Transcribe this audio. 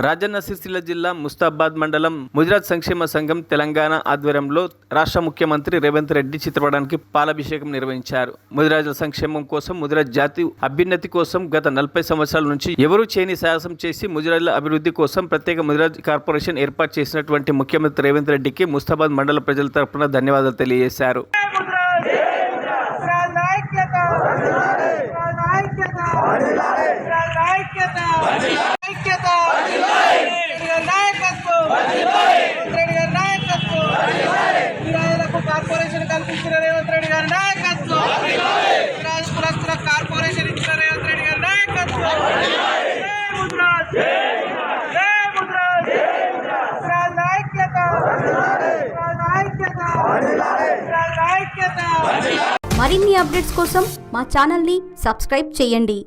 రాజన్న సిరిసిల్ల జిల్లా ముస్తాబాద్ మండలం ముదిరాజ్ సంక్షేమ సంఘం తెలంగాణ ఆధ్వర్యంలో రాష్ట్ర ముఖ్యమంత్రి రేవంత్ రెడ్డి చిత్రపటానికి పాలాభిషేకం నిర్వహించారు. ముదిరాజుల సంక్షేమం కోసం, ముదిరాజ్ జాతి అభ్యున్నతి కోసం గత 40 సంవత్సరాల నుంచి ఎవరూ చేయని సాహసం చేసి ముదిరాజుల అభివృద్ధి కోసం ప్రత్యేక ముదిరాజ్ కార్పొరేషన్ ఏర్పాటు చేసినటువంటి ముఖ్యమంత్రి రేవంత్ రెడ్డికి ముస్తాబాద్ మండల ప్రజల తరపున ధన్యవాదాలు తెలియజేశారు. కార్పొరేషన్ కల్పించిన రేవంత్ రెడ్డి గారి నాయకత్వం, కులస్తుల కార్పొరేషన్ ఇచ్చిన రేవంత్ రెడ్డి గారి నాయకత్వం. మరిన్ని అప్డేట్స్ కోసం మా ఛానల్ని సబ్స్క్రైబ్ చేయండి.